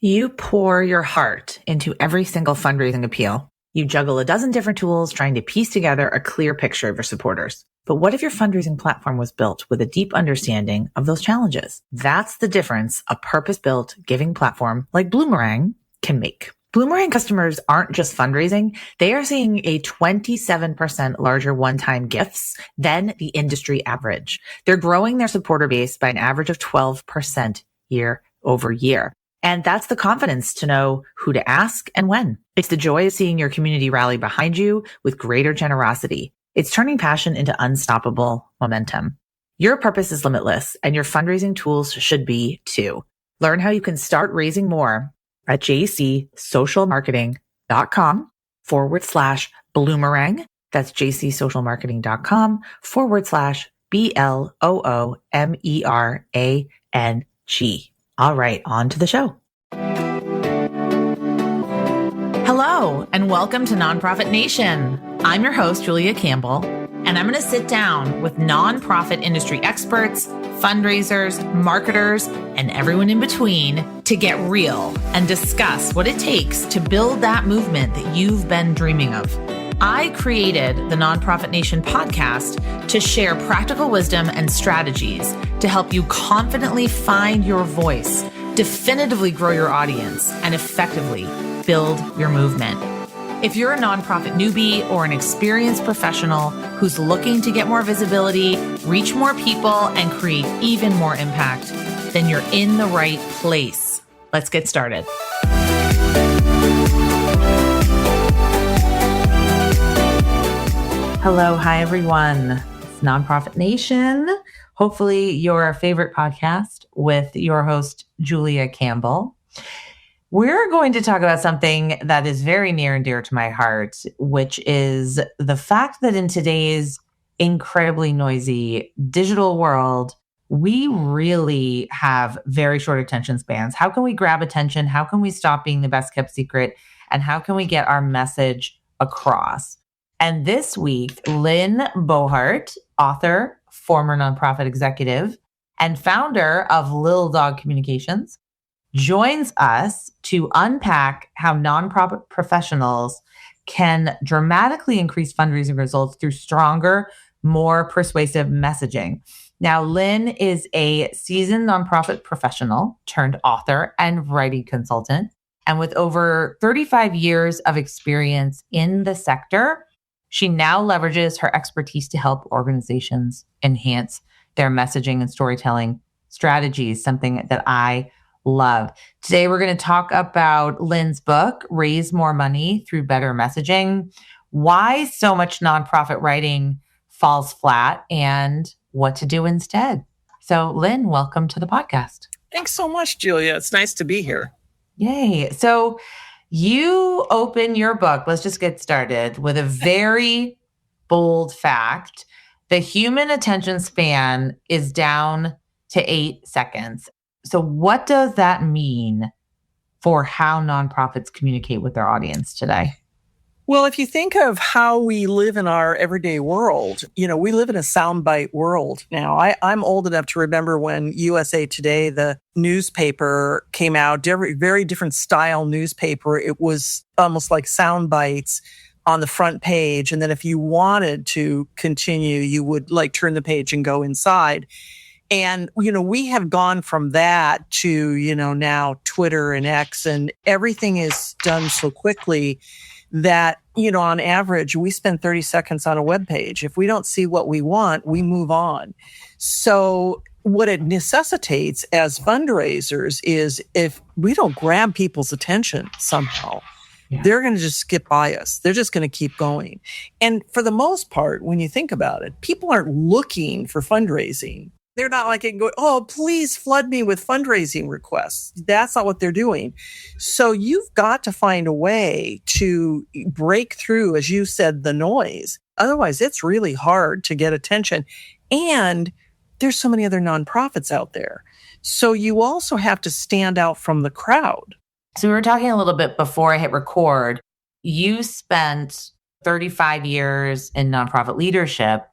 You pour your heart into every single fundraising appeal. You juggle a dozen different tools trying to piece together a clear picture of your supporters. But what if your fundraising platform was built with a deep understanding of those challenges? That's the difference a purpose-built giving platform like Bloomerang can make. Bloomerang customers aren't just fundraising. They are seeing a 27% larger one-time gifts than the industry average. They're growing their supporter base by an average of 12% year over year. And that's the confidence to know who to ask and when. It's the joy of seeing your community rally behind you with greater generosity. It's turning passion into unstoppable momentum. Your purpose is limitless, and your fundraising tools should be too. Learn how you can start raising more at jcsocialmarketing.com/Bloomerang. That's jcsocialmarketing.com/BLOOMERANG. All right, on to the show. Hello, and welcome to Nonprofit Nation. I'm your host, Julia Campbell, and I'm going to sit down with nonprofit industry experts, fundraisers, marketers, and everyone in between to get real and discuss what it takes to build that movement that you've been dreaming of. I created the Nonprofit Nation podcast to share practical wisdom and strategies to help you confidently find your voice, definitively grow your audience, and effectively build your movement. If you're a nonprofit newbie or an experienced professional who's looking to get more visibility, reach more people, and create even more impact, then you're in the right place. Let's get started. Hello. Hi, everyone. It's Nonprofit Nation. Hopefully your favorite podcast with your host, Julia Campbell. We're going to talk about something that is very near and dear to my heart, which is the fact that in today's incredibly noisy digital world, we really have very short attention spans. How can we grab attention? How can we stop being the best kept secret? And how can we get our message across? And this week, Lynn Bohart, author, former nonprofit executive, and founder of Lil Dog Communications, joins us to unpack how nonprofit professionals can dramatically increase fundraising results through stronger, more persuasive messaging. Now, Lynn is a seasoned nonprofit professional turned author and writing consultant. And with over 35 years of experience in the sector, she now leverages her expertise to help organizations enhance their messaging and storytelling strategies, something that I love. Today, we're going to talk about Lynn's book, Raise More Money Through Better Messaging, why so much nonprofit writing falls flat, and what to do instead. So, Lynn, welcome to the podcast. Thanks so much, Julia. It's nice to be here. Yay. So, you open your book, let's just get started, with a very bold fact. The human attention span is down to 8 seconds. So what does that mean for how nonprofits communicate with their audience today? Well, if you think of how we live in our everyday world, we live in a soundbite world now. I'm old enough to remember when USA Today, the newspaper, came out, very different style newspaper. It was almost like sound bites on the front page. And then if you wanted to continue, you would turn the page and go inside. And, we have gone from that to, now Twitter and X, and everything is done so quickly that, on average, we spend 30 seconds on a web page. If we don't see what we want, we move on. So what it necessitates as fundraisers is if we don't grab people's attention somehow, they're going to just skip by us. They're just going to keep going. And for the most part, when you think about it, people aren't looking for fundraising. They're not going, oh, please flood me with fundraising requests. That's not what they're doing. So you've got to find a way to break through, as you said, the noise. Otherwise, it's really hard to get attention. And there's so many other nonprofits out there. So you also have to stand out from the crowd. So we were talking a little bit before I hit record. You spent 35 years in nonprofit leadership,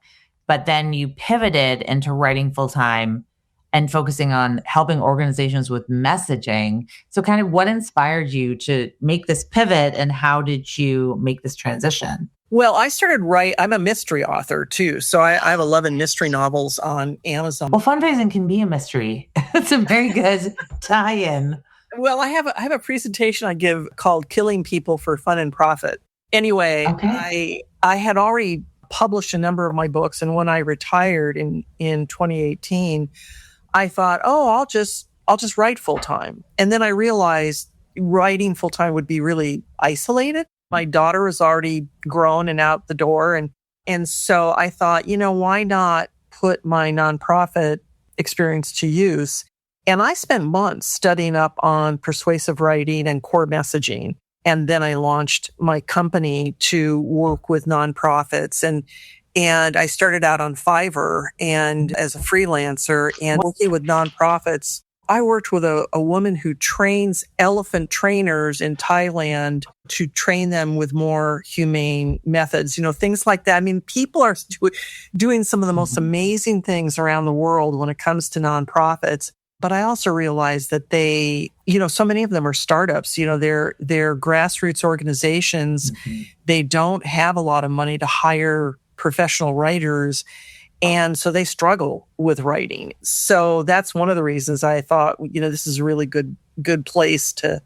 but then you pivoted into writing full-time and focusing on helping organizations with messaging. So kind of what inspired you to make this pivot and how did you make this transition? Well, I'm a mystery author too. So I have 11 mystery novels on Amazon. Well, fundraising can be a mystery. It's a very good tie-in. Well, I have a presentation I give called Killing People for Fun and Profit. Anyway, Okay. I had already published a number of my books. And when I retired in 2018, I thought, I'll just write full time. And then I realized writing full time would be really isolated. My daughter was already grown and out the door. And so I thought, why not put my nonprofit experience to use? And I spent months studying up on persuasive writing and core messaging. And then I launched my company to work with nonprofits. And I started out on Fiverr and as a freelancer and working with nonprofits. I worked with a woman who trains elephant trainers in Thailand to train them with more humane methods, things like that. I mean, people are doing some of the most amazing things around the world when it comes to nonprofits. But I also realized that they, so many of them are startups, they're grassroots organizations. Mm-hmm. They don't have a lot of money to hire professional writers. And so they struggle with writing. So that's one of the reasons I thought, this is a really good place to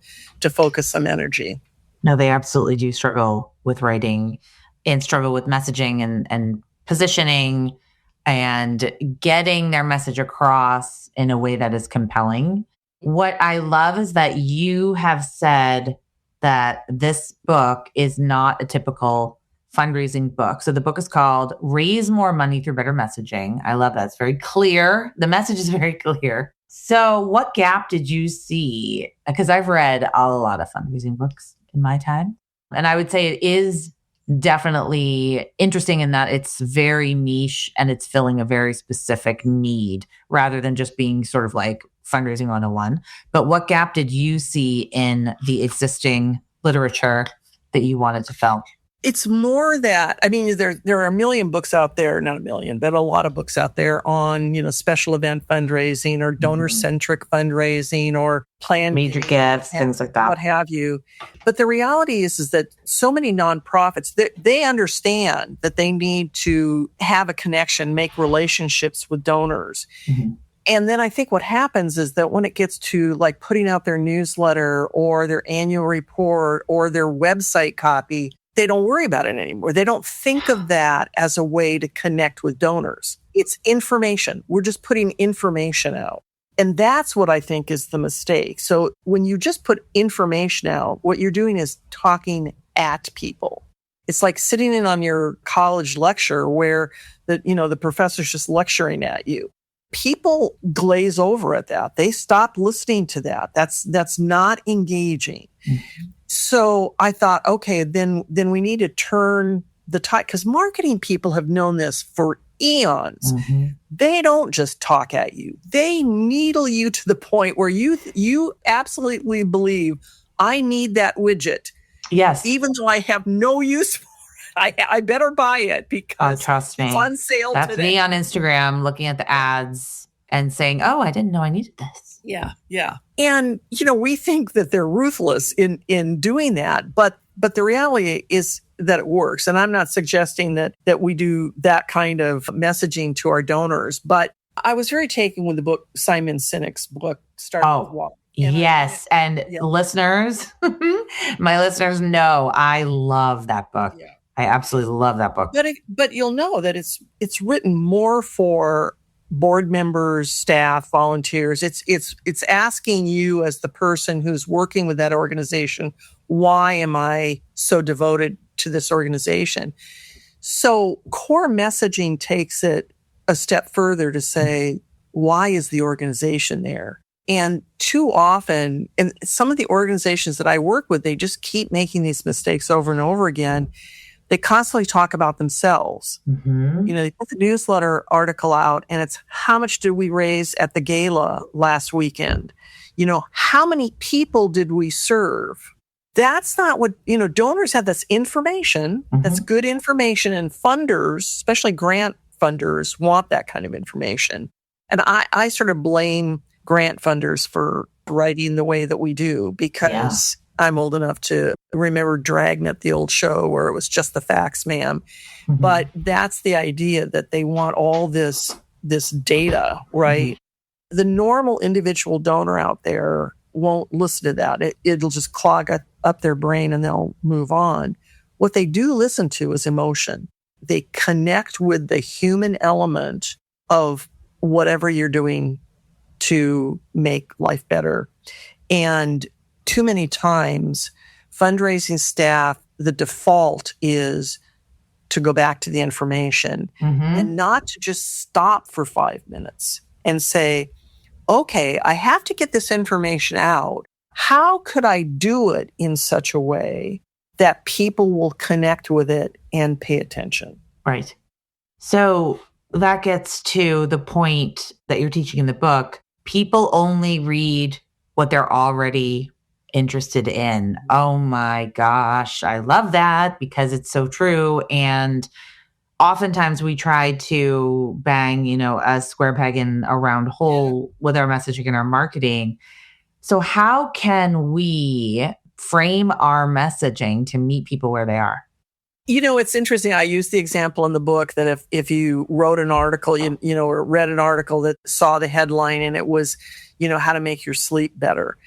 focus some energy. No, they absolutely do struggle with writing and struggle with messaging and positioning and getting their message across in a way that is compelling. What I love is that you have said that this book is not a typical fundraising book. So the book is called Raise More Money Through Better Messaging. I love that. It's very clear. The message is very clear. So what gap did you see? Because I've read a lot of fundraising books in my time. And I would say it is definitely interesting in that it's very niche and it's filling a very specific need rather than just being sort of like fundraising 101. But what gap did you see in the existing literature that you wanted to fill? It's more that, there are a million books out there, not a million, but a lot of books out there on, special event fundraising or donor-centric fundraising or planned major gifts, things like that. What have you. But the reality is that so many nonprofits, they understand that they need to have a connection, make relationships with donors. Mm-hmm. And then I think what happens is that when it gets to like putting out their newsletter or their annual report or their website copy, they don't worry about it anymore. They don't think of that as a way to connect with donors. It's information. We're just putting information out. And that's what I think is the mistake. So when you just put information out, what you're doing is talking at people. It's like sitting in on your college lecture where the professor's just lecturing at you. People glaze over at that. They stop listening to that. That's not engaging. Mm-hmm. So I thought, okay, then we need to turn the tide, because marketing people have known this for eons. Mm-hmm. They don't just talk at you. They needle you to the point where you absolutely believe, I need that widget. Yes. Even though I have no use for it, I better buy it because trust me. It's on sale today. That's me on Instagram looking at the ads and saying, I didn't know I needed this. Yeah. And, we think that they're ruthless in doing that, but the reality is that it works. And I'm not suggesting that we do that kind of messaging to our donors, but I was very taken with the book, Simon Sinek's book, Start with Why. Yes. Listeners, my listeners know I love that book. Yeah. I absolutely love that book. But you'll know that it's written more for board members, staff, volunteers. It's asking you as the person who's working with that organization, why am I so devoted to this organization? So core messaging takes it a step further to say, why is the organization there? And too often, and some of the organizations that I work with, they just keep making these mistakes over and over again. They constantly talk about themselves. Mm-hmm. They put the newsletter article out and it's how much did we raise at the gala last weekend? How many people did we serve? That's not what, donors have this information. Mm-hmm. That's good information, and funders, especially grant funders, want that kind of information. And I sort of blame grant funders for writing the way that we do, because I'm old enough to remember Dragnet, the old show where it was just the facts, ma'am. Mm-hmm. But that's the idea, that they want all this data, right? Mm-hmm. The normal individual donor out there won't listen to that. It'll just clog up their brain and they'll move on. What they do listen to is emotion. They connect with the human element of whatever you're doing to make life better. And too many times, fundraising staff, the default is to go back to the information and not to just stop for 5 minutes and say, okay, I have to get this information out. How could I do it in such a way that people will connect with it and pay attention? Right. So that gets to the point that you're teaching in the book. People only read what they're already interested in. Oh my gosh, I love that because it's so true. And oftentimes we try to bang, a square peg in a round hole with our messaging and our marketing. So how can we frame our messaging to meet people where they are? It's interesting. I use the example in the book that if you wrote an article, or read an article that saw the headline and it was, how to make your sleep better.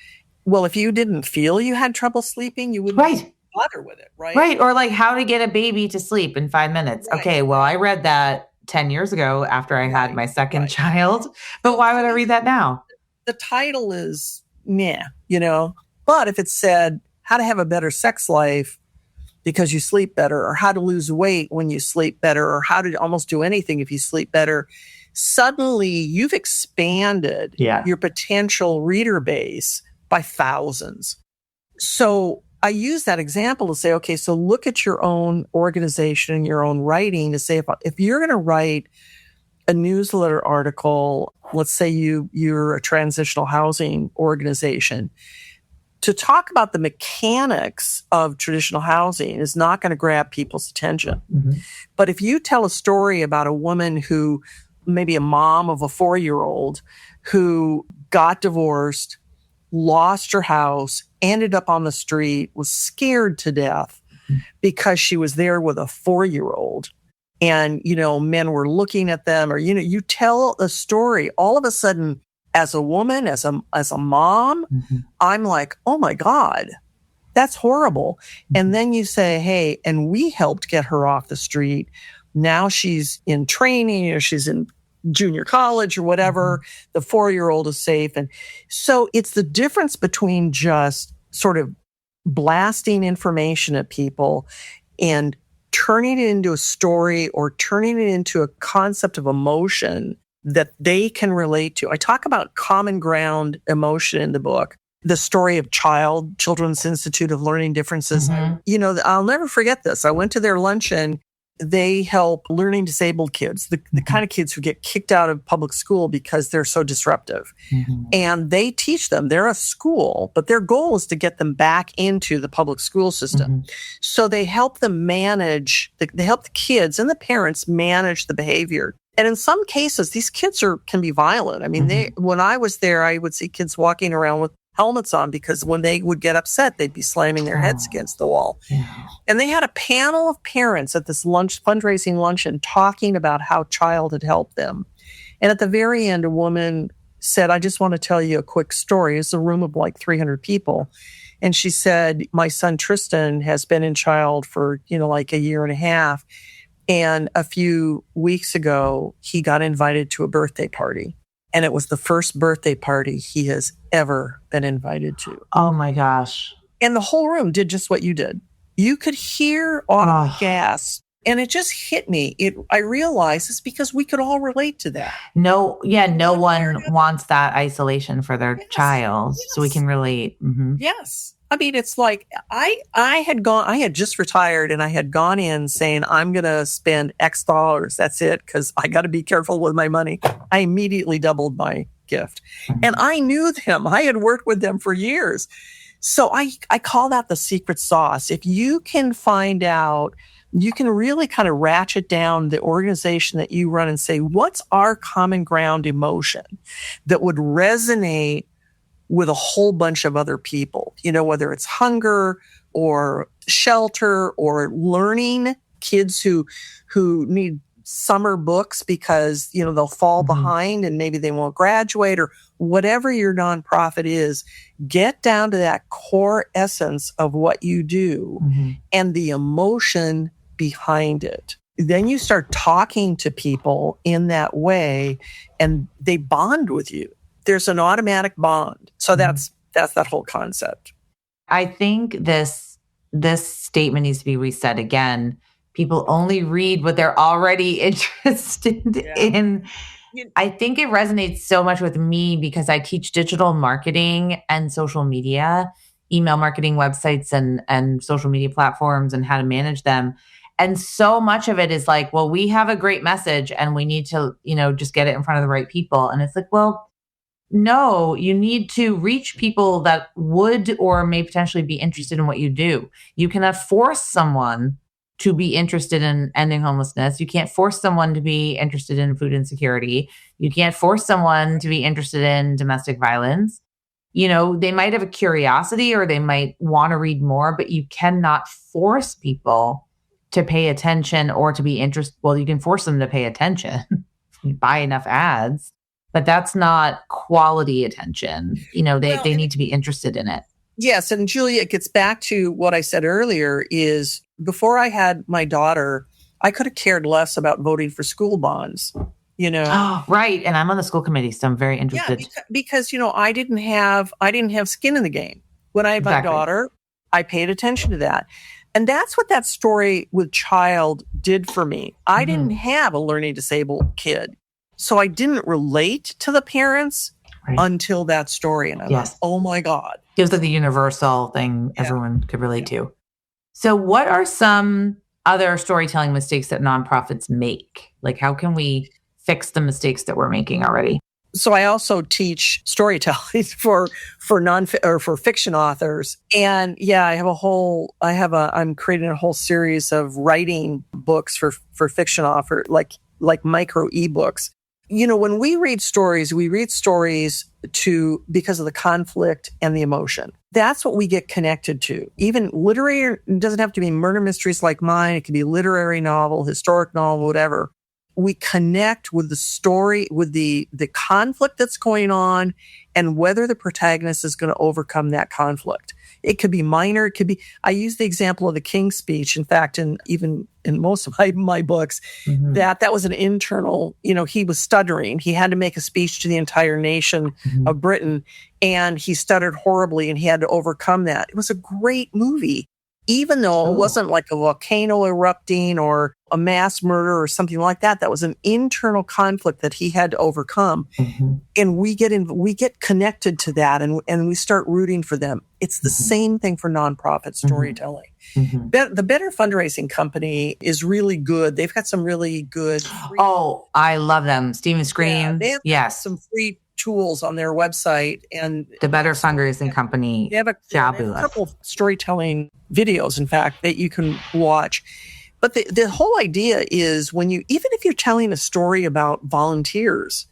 Well, if you didn't feel you had trouble sleeping, you wouldn't bother with it, right? Right. Or like how to get a baby to sleep in 5 minutes. Right. Okay, well, I read that 10 years ago after I had my second child, but why would I read that now? The title is, but if it said how to have a better sex life because you sleep better, or how to lose weight when you sleep better, or how to almost do anything if you sleep better, suddenly you've expanded your potential reader base by thousands. So I use that example to say, okay, so look at your own organization and your own writing to say, if you're going to write a newsletter article, let's say you're a transitional housing organization, to talk about the mechanics of traditional housing is not going to grab people's attention. Mm-hmm. But if you tell a story about a woman who, maybe a mom of a 4-year-old, who got divorced, lost her house, ended up on the street, was scared to death because she was there with a 4-year-old. And, men were looking at them, or, you tell a story, all of a sudden, as a woman, as a mom, I'm like, oh my God, that's horrible. And then you say, hey, and we helped get her off the street. Now she's in training, or she's in junior college or whatever. The 4-year-old is safe. And so it's the difference between just sort of blasting information at people and turning it into a story, or turning it into a concept of emotion that they can relate to. I talk about common ground emotion in the book. The story of Children's Institute of Learning Differences. I'll never forget this. I went to their luncheon. They help learning disabled kids, the kind of kids who get kicked out of public school because they're so disruptive. And they teach them. They're a school, but their goal is to get them back into the public school system. So they help them manage, they help the kids and the parents manage the behavior. And in some cases, these kids can be violent. I mean, when I was there, I would see kids walking around with helmets on because when they would get upset, they'd be slamming their heads against the wall. And they had a panel of parents at this fundraising luncheon talking about how child had helped them. And at the very end, a woman said, I just want to tell you a quick story. It's a room of like 300 people. And she said, my son Tristan has been in child for, like a year and a half. And a few weeks ago, he got invited to a birthday party. And it was the first birthday party he has ever been invited to. Oh my gosh. And the whole room did just what you did. You could hear audible gasp. And it just hit me. I realized it's because we could all relate to that. No one wants that isolation for their child. Yes. So we can relate. Yes. I mean, it's like I had just retired and I had gone in saying, I'm going to spend X dollars. That's it. Cause I got to be careful with my money. I immediately doubled my gift and I knew them. I had worked with them for years. So I call that the secret sauce. If you can find out you can really kind of ratchet down the organization that you run and say, what's our common ground emotion that would resonate with a whole bunch of other people? Whether it's hunger or shelter or learning, kids who need summer books because, they'll fall behind and maybe they won't graduate, or whatever your nonprofit is, get down to that core essence of what you do and the emotion behind it. Then you start talking to people in that way and they bond with you. There's an automatic bond. So that's that whole concept. I think this statement needs to be reset again. People only read what they're already interested in. I think it resonates so much with me because I teach digital marketing and social media, email marketing websites and social media platforms and how to manage them. And so much of it is like, well, we have a great message and we need to, just get it in front of the right people. And it's like, well, no, you need to reach people that would or may potentially be interested in what you do. You cannot force someone to be interested in ending homelessness. You can't force someone to be interested in food insecurity. You can't force someone to be interested in domestic violence. They might have a curiosity or they might want to read more, but you cannot force people to pay attention or to be interested. Well, you can force them to pay attention. You buy enough ads, but that's not quality attention. They need to be interested in it. Yes. And Julia, it gets back to what I said earlier is before I had my daughter, I could have cared less about voting for school bonds, Oh, right. And I'm on the school committee, so I'm very interested. Yeah, because I didn't have skin in the game. When I had my daughter, I paid attention to that. And that's what that story with Child did for me. I didn't have a learning disabled kid. So I didn't relate to the parents until that story. And I thought, oh my God. It was like the universal thing everyone could relate to. So what are some other storytelling mistakes that nonprofits make? Like, how can we fix the mistakes that we're making already? So I also teach storytelling for fiction authors. And I'm creating a whole series of writing books for fiction authors, like micro ebooks. When we read stories because of the conflict and the emotion. That's what we get connected to. Even literary, it doesn't have to be murder mysteries like mine. It could be literary novel, historic novel, whatever. We connect with the story, with the conflict that's going on and whether the protagonist is going to overcome that conflict. It could be minor. It could be, I use the example of the King's Speech. In fact, even in most of my books, that was an internal, he was stuttering. He had to make a speech to the entire nation of Britain and he stuttered horribly and he had to overcome that. It was a great movie, even though it wasn't like a volcano erupting or a mass murder or something like that. That was an internal conflict that he had to overcome. And we get connected to that and we start rooting for them. It's the same thing for nonprofit storytelling. The Better Fundraising Company is really good. They've got some really good. I love them. Steven Scream. They have some free tools on their website, and the Better Fundraising Company. They have a couple of storytelling videos, in fact, that you can watch. But the whole idea is even if you're telling a story about volunteers,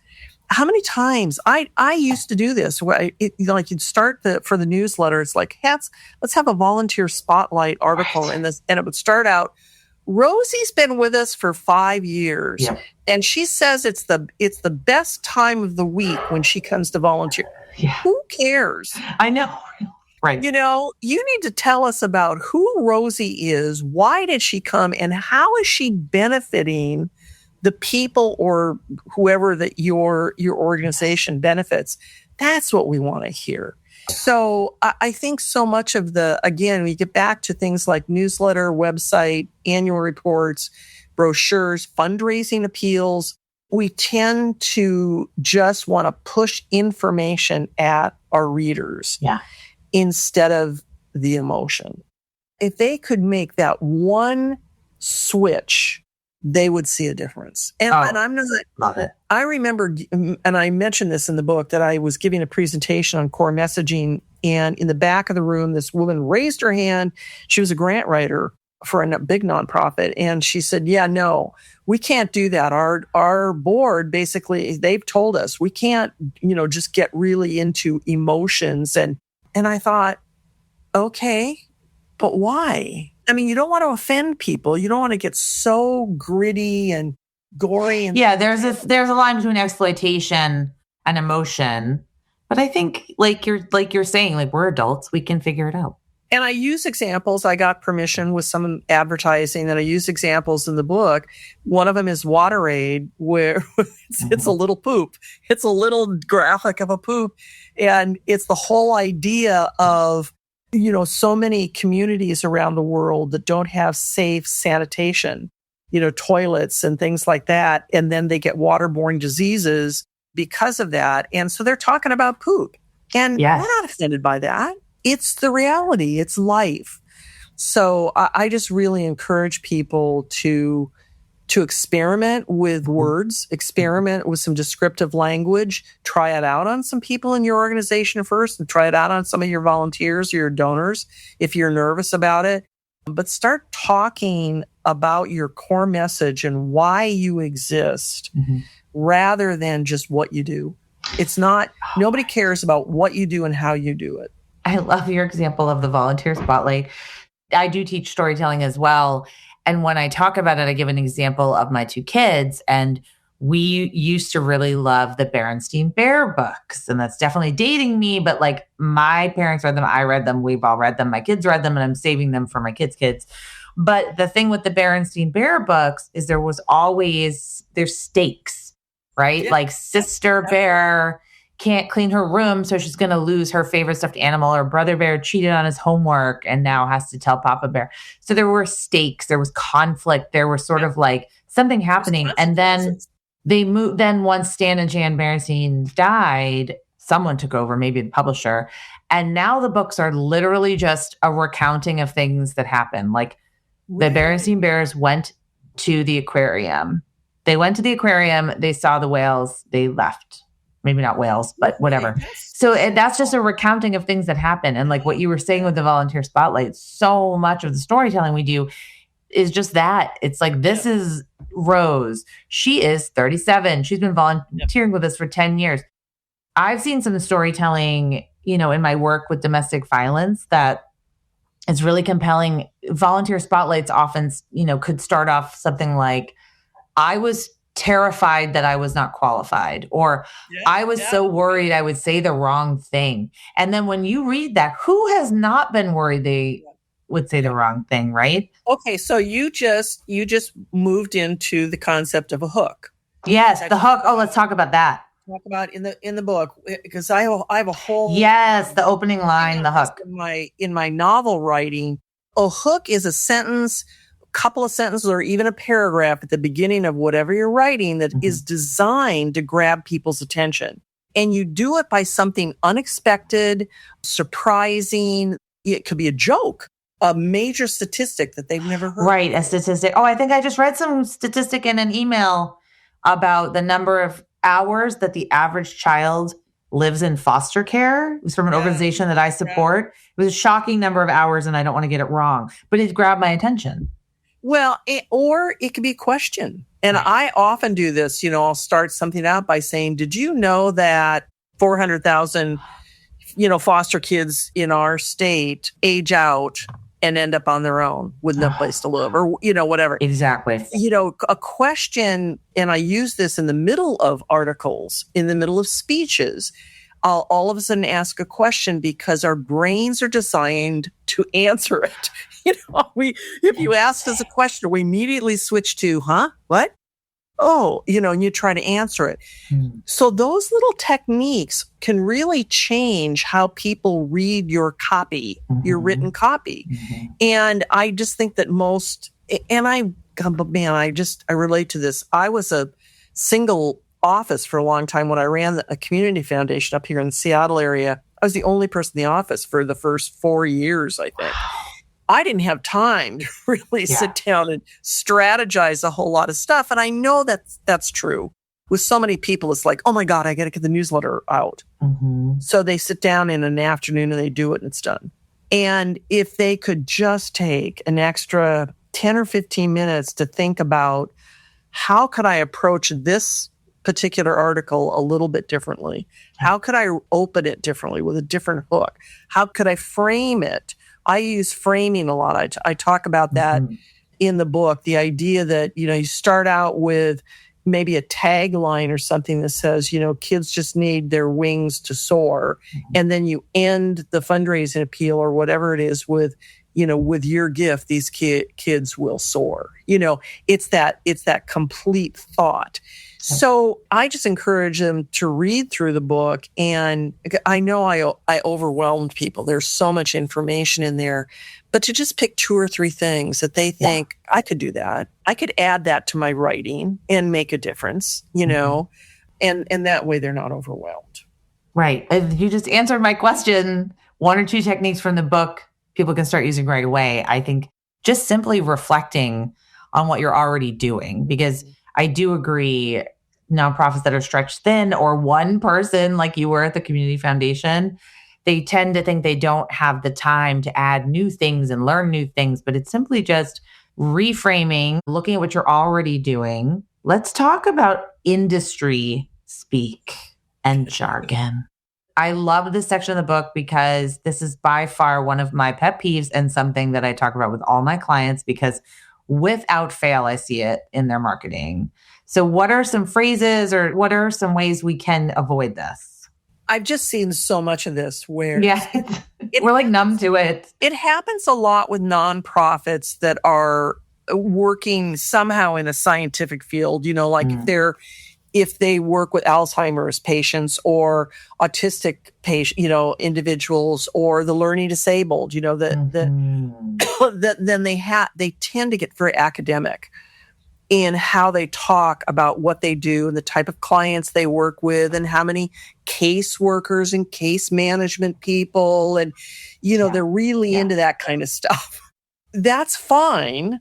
how many times I used to do this where you'd start for the newsletter. It's like, let's have a volunteer spotlight article in this. And it would start out, Rosie's been with us for 5 years. Yep. And she says it's the best time of the week when she comes to volunteer. Yeah. Who cares? I know. Right. You need to tell us about who Rosie is, why did she come, and how is she benefiting the people or whoever that your organization benefits. That's what we want to hear. So I think so much of we get back to things like newsletter, website, annual reports, brochures, fundraising appeals. We tend to just want to push information at our readers instead of the emotion. If they could make that one switch, they would see a difference. And I'm not. Love it. I remember, and I mentioned this in the book, that I was giving a presentation on core messaging. And in the back of the room, this woman raised her hand. She was a grant writer for a big nonprofit. And she said, yeah, no, we can't do that. Our board, basically, they've told us we can't, just get really into emotions. And I thought, okay, but why? I mean, you don't want to offend people. You don't want to get so gritty and gory. And there's a line between exploitation and emotion. But I think, like you're saying, like, we're adults, we can figure it out. And I use examples. I got permission with some advertising, and I use examples in the book. One of them is WaterAid, where it's a little poop. It's a little graphic of a poop. And it's the whole idea of, so many communities around the world that don't have safe sanitation, toilets and things like that. And then they get waterborne diseases because of that. And so they're talking about poop. And we're not offended by that. It's the reality. It's life. So I just really encourage people to experiment with words, experiment with some descriptive language, try it out on some people in your organization first, and try it out on some of your volunteers or your donors if you're nervous about it. But start talking about your core message and why you exist rather than just what you do. It's not, nobody cares about what you do and how you do it. I love your example of the volunteer spotlight. I do teach storytelling as well. And when I talk about it, I give an example of my 2 kids. And we used to really love the Berenstain Bear books. And that's definitely dating me. But like, my parents read them. I read them. We've all read them. My kids read them. And I'm saving them for my kids' kids. But the thing with the Berenstain Bear books is there's stakes, right? Yeah. Like, Sister Bear can't clean her room, so she's going to lose her favorite stuffed animal, or Brother Bear cheated on his homework and now has to tell Papa Bear. So there were stakes, there was conflict, there was sort of like something happening. And then they moved. Then once Stan and Jan Berenstain died, someone took over, maybe the publisher. And now the books are literally just a recounting of things that happened. Like, the Berenstain Bears went to the aquarium. They went to the aquarium, they saw the whales, they left. Maybe not whales, but whatever. So that's just a recounting of things that happen. And like what you were saying with the volunteer spotlight, so much of the storytelling we do is just that. It's like, this is Rose. She is 37. She's been volunteering with us for 10 years. I've seen some storytelling, in my work with domestic violence that is really compelling. Volunteer spotlights often, could start off something like, I was terrified that I was not qualified, or I was so worried I would say the wrong thing. And then when you read that, who has not been worried they would say the wrong thing, right? Okay, so you just moved into the concept of a hook. Yes, the hook. Oh, let's talk about that. Talk about in the book, because I have a whole the opening line, the hook. In my novel writing, a hook is a sentence, couple of sentences, or even a paragraph at the beginning of whatever you're writing that is designed to grab people's attention. And you do it by something unexpected, surprising. It could be a joke, a major statistic that they've never heard. Right, a statistic. Oh, I think I just read some statistic in an email about the number of hours that the average child lives in foster care. It was from an organization that I support. It was a shocking number of hours, and I don't want to get it wrong, but it grabbed my attention. Well, or it could be a question. And I often do this, I'll start something out by saying, did you know that 400,000, foster kids in our state age out and end up on their own with no place to live, or, whatever. Exactly. A question, and I use this in the middle of articles, in the middle of speeches. I'll all of a sudden ask a question because our brains are designed to answer it. If you asked us a question, we immediately switch to, what? Oh, and you try to answer it. So those little techniques can really change how people read your copy, your written copy. And I just think that I relate to this. I was a single office for a long time when I ran a community foundation up here in the Seattle area. I was the only person in the office for the first 4 years, I think. I didn't have time to really sit down and strategize a whole lot of stuff. And I know that's true. With so many people, it's like, oh my God, I got to get the newsletter out. So they sit down in an afternoon and they do it and it's done. And if they could just take an extra 10 or 15 minutes to think about how could I approach this particular article a little bit differently? How could I open it differently with a different hook? How could I frame it? I use framing a lot. I talk about that in the book, the idea that, you start out with maybe a tagline or something that says, kids just need their wings to soar. And then you end the fundraising appeal or whatever it is with, with your gift, these kids will soar. It's that complete thought. So I just encourage them to read through the book. And I know I overwhelmed people. There's so much information in there, but to just pick 2 or 3 things that they think, I could do that. I could add that to my writing and make a difference, and that way they're not overwhelmed. Right. You just answered my question. 1 or 2 techniques from the book people can start using right away. I think just simply reflecting on what you're already doing, because I do agree, nonprofits that are stretched thin, or one person like you were at the community foundation, they tend to think they don't have the time to add new things and learn new things, but it's simply just reframing, looking at what you're already doing. Let's talk about industry speak and jargon. I love this section of the book because this is by far one of my pet peeves and something that I talk about with all my clients, because without fail, I see it in their marketing. So what are some phrases or what are some ways we can avoid this? I've just seen so much of this where we're like numb to it. It happens a lot with nonprofits that are working somehow in a scientific field, like if they work with Alzheimer's patients or autistic individuals or the learning disabled, then they tend to get very academic in how they talk about what they do and the type of clients they work with and how many case workers and case management people. And, they're really into that kind of stuff. That's fine.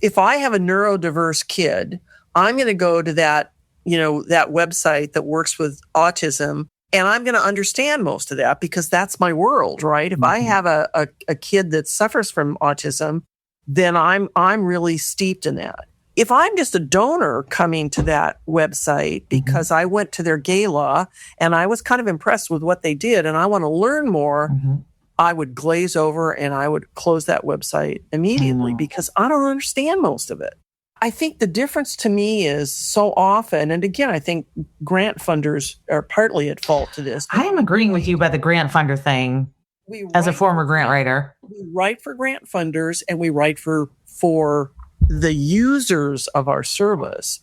If I have a neurodiverse kid, I'm going to go to that website that works with autism, and I'm going to understand most of that because that's my world, right? If I have a kid that suffers from autism, then I'm really steeped in that. If I'm just a donor coming to that website because I went to their gala and I was kind of impressed with what they did and I want to learn more, I would glaze over and I would close that website immediately because I don't understand most of it. I think the difference to me is so often, and again, I think grant funders are partly at fault to this. I am agreeing with you about the grant funder thing as a former grant writer. We write for grant funders and we write for the users of our service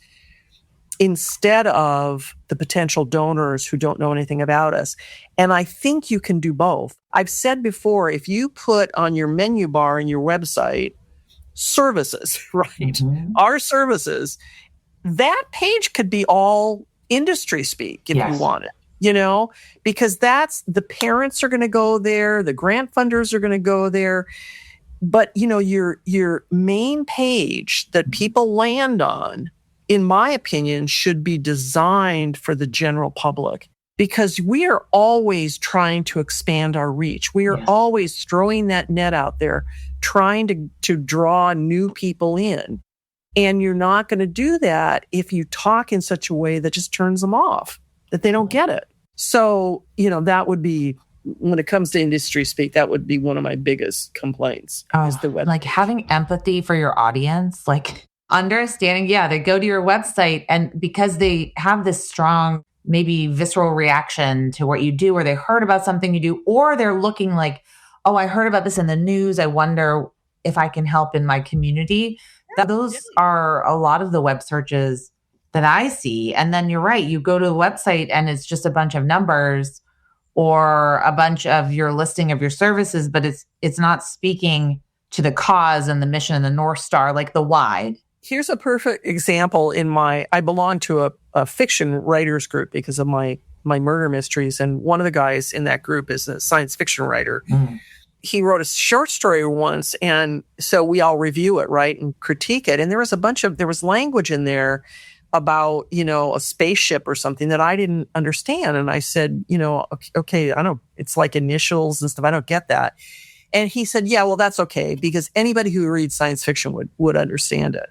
instead of the potential donors who don't know anything about us. And I think you can do both. I've said before, if you put on your menu bar in your website, services, right? Our services, that page could be all industry speak if you want it, because that's the parents are going to go there. The grant funders are going to go there. But, your main page that people land on, in my opinion, should be designed for the general public because we are always trying to expand our reach. We are always throwing that net out there, trying to draw new people in. And you're not going to do that if you talk in such a way that just turns them off, that they don't get it. So, that would be, when it comes to industry speak, that would be one of my biggest complaints. Is the web. Like having empathy for your audience, like understanding, they go to your website and because they have this strong, maybe visceral reaction to what you do, or they heard about something you do, or they're looking like, oh, I heard about this in the news. I wonder if I can help in my community. Those are a lot of the web searches that I see. And then you're right. You go to the website and it's just a bunch of numbers or a bunch of your listing of your services, but it's not speaking to the cause and the mission and the North Star, like the why. Here's a perfect example. I belong to a fiction writers group because of my murder mysteries. And one of the guys in that group is a science fiction writer. He wrote a short story once. And so we all review it, right? And critique it. And there was language in there about, a spaceship or something that I didn't understand. And I said, okay, I don't, it's like initials and stuff. I don't get that. And he said, yeah, well, that's okay, because anybody who reads science fiction would understand it.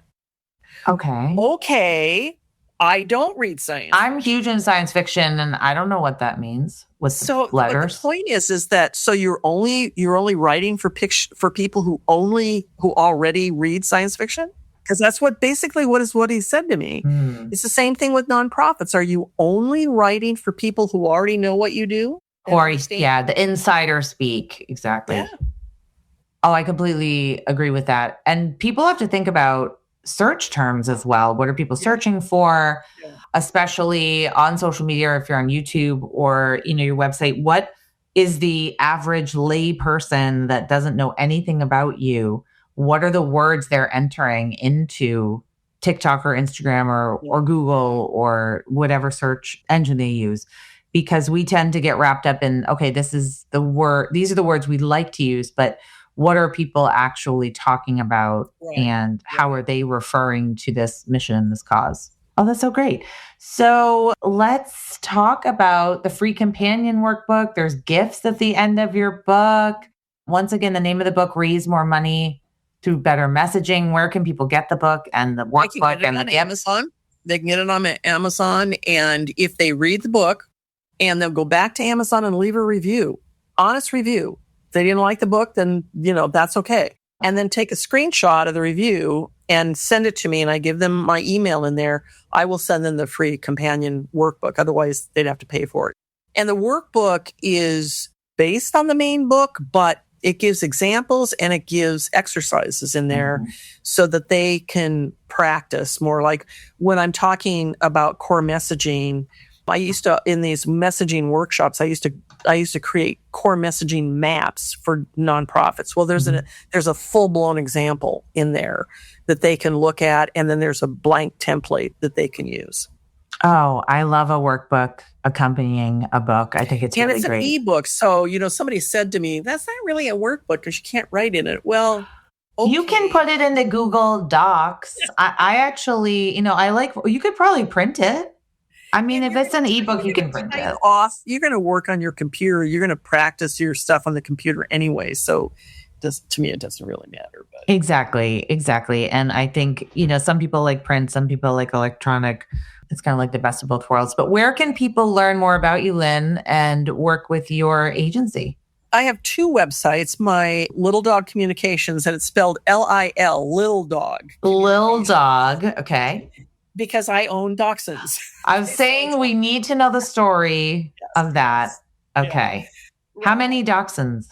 Okay. Okay. I don't read science. I'm huge in science fiction, and I don't know what that means with So the letters. But the point is that so you're only writing for people who already read science fiction? Because that's what he said to me. It's the same thing with nonprofits. Are you only writing for people who already know what you do? Or the insider speak. Exactly. Yeah. Oh, I completely agree with that. And people have to think about search terms as well. What are people searching for, especially on social media, or if you're on YouTube or, your website? What is the average lay person that doesn't know anything about you? What are the words they're entering into TikTok or Instagram or Google or whatever search engine they use? Because we tend to get wrapped up in, okay, these are the words we like to use, but what are people actually talking about, and how are they referring to this mission, this cause? Oh, that's so great. So let's talk about the free companion workbook. There's gifts at the end of your book. Once again, the name of the book, Raise More Money Through Better Messaging. Where can people get the book and the workbook and the Amazon? They can get it on Amazon. And if they read the book and they'll go back to Amazon and leave a review, honest review. If they didn't like the book, then, that's okay. And then take a screenshot of the review and send it to me, and I give them my email in there. I will send them the free companion workbook. Otherwise, they'd have to pay for it. And the workbook is based on the main book, but it gives examples and it gives exercises in there so that they can practice more. Like when I'm talking about core messaging, I used to, in these messaging workshops, I used to create core messaging maps for nonprofits. Well, there's a full-blown example in there that they can look at, and then there's a blank template that they can use. Oh, I love a workbook accompanying a book. I think it's really great. And it's an ebook. So, somebody said to me, that's not really a workbook because you can't write in it. Well, okay. You can put it into Google Docs. I actually, you could probably print it. I mean, if it's an ebook, you can print it. You're going to work on your computer. You're going to practice your stuff on the computer anyway. So to me, it doesn't really matter. But. Exactly. And I think, some people like print, some people like electronic. It's kind of like the best of both worlds. But where can people learn more about you, Lynn, and work with your agency? I have two websites, my Lil Dog Communications, and it's spelled L-I-L, Lil Dog. Lil Dog, okay. Because I own dachshunds. I was saying we need to know the story of that. Okay. Yeah. How many dachshunds?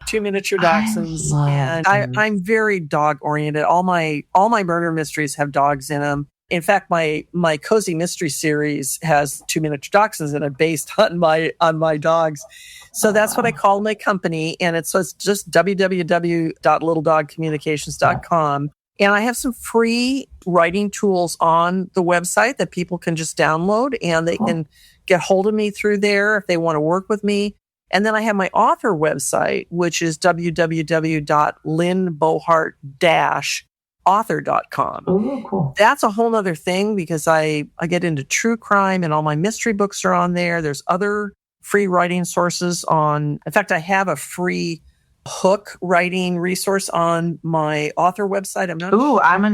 2 miniature dachshunds. And I'm very dog oriented. All my murder mysteries have dogs in them. In fact, my cozy mystery series has 2 miniature dachshunds in it based on my dogs. So that's what I call my company. And it's just www.lildogcommunications.com. And I have some free writing tools on the website that people can just download, and they can get hold of me through there if they want to work with me. And then I have my author website, which is www.lynnbohart-author.com. Oh, cool. That's a whole other thing because I get into true crime, and all my mystery books are on there. There's other free writing sources in fact, I have a free hook writing resource on my author website. I'm going to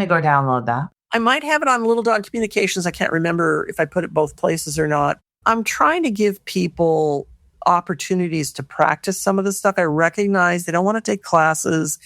go download that. I might have it on Lil Dog Communications. I can't remember if I put it both places or not. I'm trying to give people opportunities to practice some of this stuff. I recognize they don't want to take classes.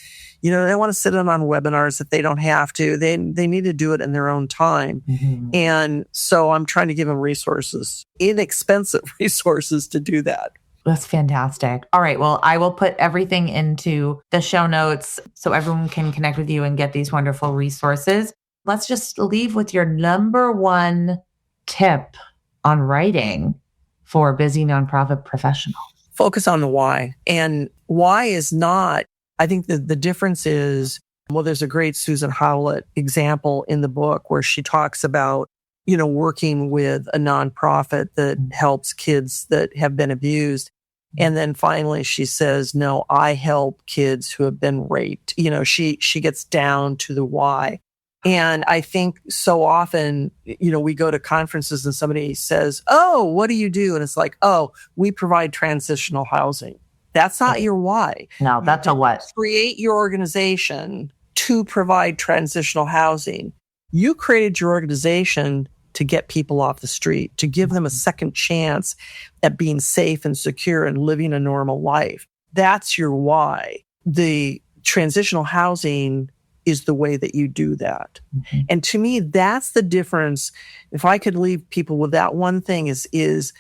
They don't want to sit in on webinars if they don't have to. They need to do it in their own time. Mm-hmm. And so I'm trying to give them resources, inexpensive resources to do that. That's fantastic. All right. Well, I will put everything into the show notes so everyone can connect with you and get these wonderful resources. Let's just leave with your number one tip on writing for a busy nonprofit professional. Focus on the why. And why is not, I think the difference is, there's a great Susan Howlett example in the book where she talks about working with a nonprofit that helps kids that have been abused. And then finally she says, no, I help kids who have been raped. She gets down to the why. And I think so often, we go to conferences and somebody says, oh, what do you do? And it's like, oh, we provide transitional housing. That's not your why. No, that's a what. Create your organization to provide transitional housing. You created your organization to get people off the street, to give them a second chance at being safe and secure and living a normal life. That's your why. The transitional housing is the way that you do that. Mm-hmm. And to me, that's the difference. If I could leave people with that one thing is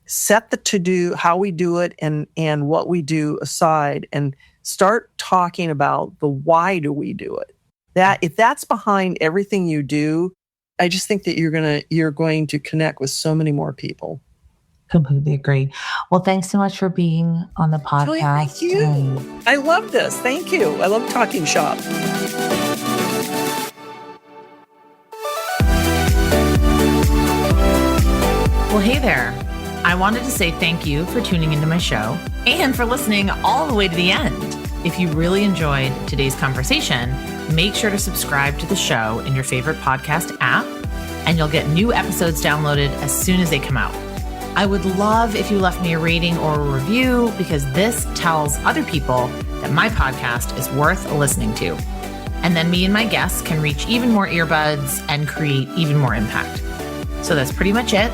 set the to-do, how we do it and what we do aside, and start talking about the why do we do it. That if that's behind everything you do, I just think that you're going to connect with so many more people. Completely agree. Well, thanks so much for being on the podcast. Julie, thank you. I love this. Thank you. I love talking shop. Well, hey there. I wanted to say thank you for tuning into my show and for listening all the way to the end. If you really enjoyed today's conversation, make sure to subscribe to the show in your favorite podcast app, and you'll get new episodes downloaded as soon as they come out. I would love if you left me a rating or a review, because this tells other people that my podcast is worth listening to. And then me and my guests can reach even more earbuds and create even more impact. So that's pretty much it.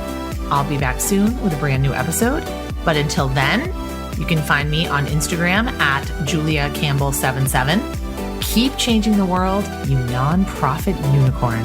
I'll be back soon with a brand new episode. But until then, you can find me on Instagram at JuliaCampbell77. Keep changing the world, you nonprofit unicorn.